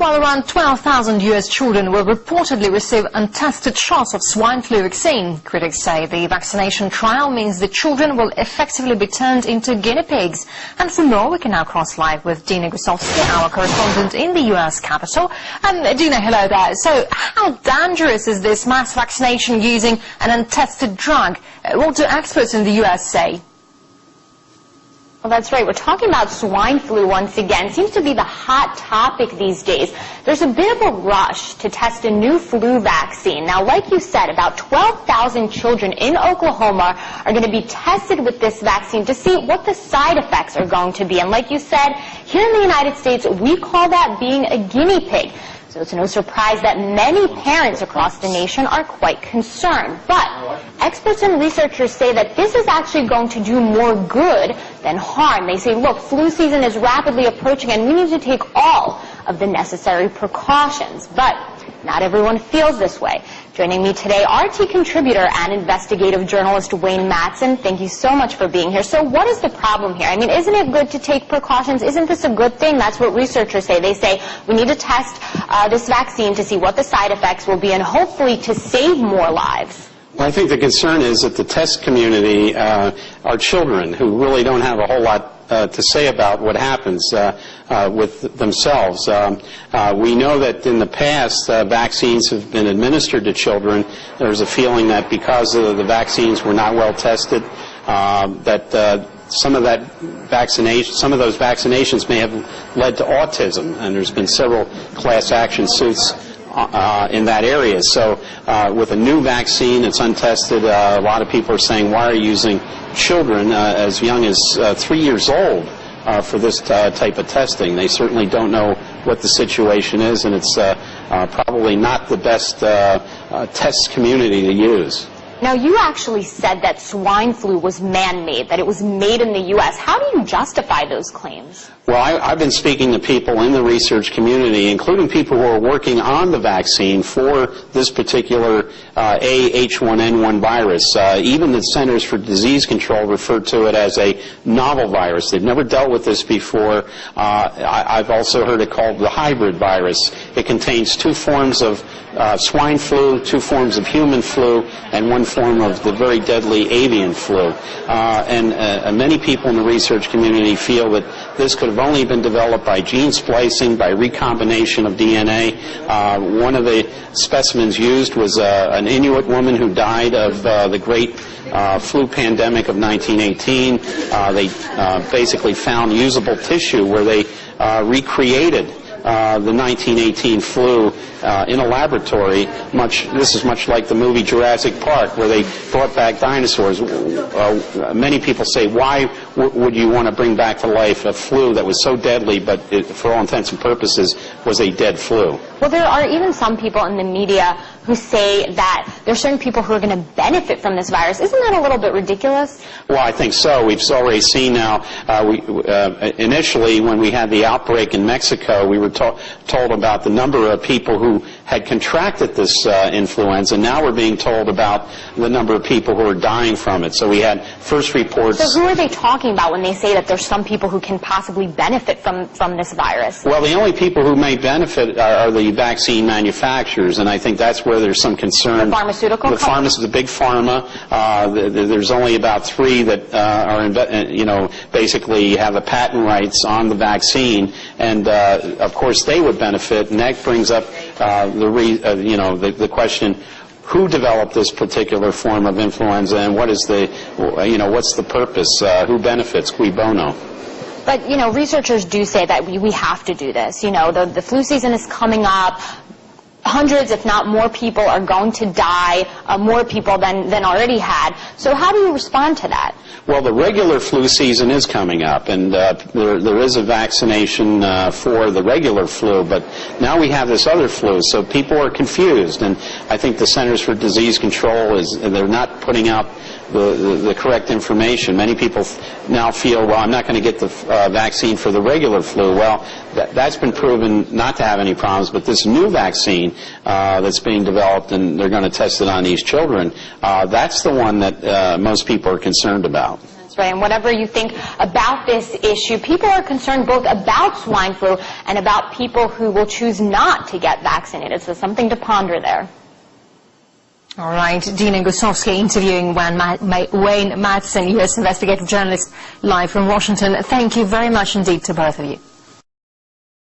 While around 12,000 US children will reportedly receive untested shots of swine flu vaccine, critics say the vaccination trial means the children will effectively be turned into guinea pigs. And for more, we can now cross live with Dina Gusovsky, our correspondent in the US capital. Dina, hello there. So how dangerous is this mass vaccination using an untested drug? What do experts in the US say? Well, that's right. We're talking about swine flu once again. Seems to be the hot topic these days. There's a bit of a rush to test a new flu vaccine. Now, like you said, about 12,000 children in Oklahoma are going to be tested with this vaccine to see what the side effects are going to be. And like you said, here in the United States, we call that being a guinea pig. So it's no surprise that many parents across the nation are quite concerned. But experts and researchers say that this is actually going to do more good than harm. They say, look, flu season is rapidly approaching and we need to take all of the necessary precautions. But not everyone feels this way. Joining me today, RT contributor and investigative journalist Wayne Matson. Thank you so much for being here. So what is the problem here? I mean, isn't it good to take precautions? Isn't this a good thing? That's what researchers say. They say we need to test this vaccine to see what the side effects will be and hopefully to save more lives. Well, I think the concern is that the test community are children who really don't have a whole lot to say about what happens with themselves. We know that in the past, vaccines have been administered to children. There's a feeling that because the vaccines were not well tested, that some of those vaccinations may have led to autism, and there's been several class action suits in that area. So with a new vaccine that's untested, a lot of people are saying, why are you using children as young as 3 years old for this type of testing? They certainly don't know what the situation is, and it's probably not the best test community to use. Now, you actually said that swine flu was man-made, that it was made in the U.S. How do you justify those claims? Well, I've been speaking to people in the research community, including people who are working on the vaccine for this particular AH1N1 virus. Even the Centers for Disease Control refer to it as a novel virus. They've never dealt with this before. I've also heard it called the hybrid virus. It contains two forms of swine flu, two forms of human flu, and one form of the very deadly avian flu. And many people in the research community feel that this could have only been developed by gene splicing, by recombination of DNA. One of the specimens used was an Inuit woman who died of the great flu pandemic of 1918. They basically found usable tissue where they recreated the 1918 flu in a laboratory. This is much like the movie Jurassic Park, where they brought back dinosaurs. Many people say, why would you want to bring back to life a flu that was so deadly, but for all intents and purposes was a dead flu? Well, there are even some people in the media who say that there are certain people who are going to benefit from this virus. Isn't that a little bit ridiculous? Well, I think so. We've already seen now, initially when we had the outbreak in Mexico, we were told about the number of people who had contracted this influenza. Now we're being told about the number of people who are dying from it. So we had first reports. So who are they talking about when they say that there's some people who can possibly benefit from this virus? Well, the only people who may benefit are the vaccine manufacturers, and I think that's where there's some concern. The pharmaceutical companies? The big pharma. There's only about 3 that are, basically have the patent rights on the vaccine, and of course they would benefit. And that brings up the question: who developed this particular form of influenza, and what is what's the purpose? Who benefits? Cui bono? But, researchers do say that we have to do this. The flu season is coming up. Hundreds, if not more people are going to die, more people than already had. So how do you respond to that? Well, the regular flu season is coming up, and there is a vaccination for the regular flu, but now we have this other flu, so people are confused, and I think the Centers for Disease Control they're not putting out the correct information. Many people now feel, well, I'm not going to get the vaccine for the regular flu. Well, that's been proven not to have any problems, but this new vaccine that's being developed, and they're going to test it on these children, that's the one that most people are concerned about. Right, and whatever you think about this issue, people are concerned both about swine flu and about people who will choose not to get vaccinated. So something to ponder there. All right, Dina Gosowski interviewing Wayne Madsen, U.S. investigative journalist, live from Washington. Thank you very much indeed to both of you.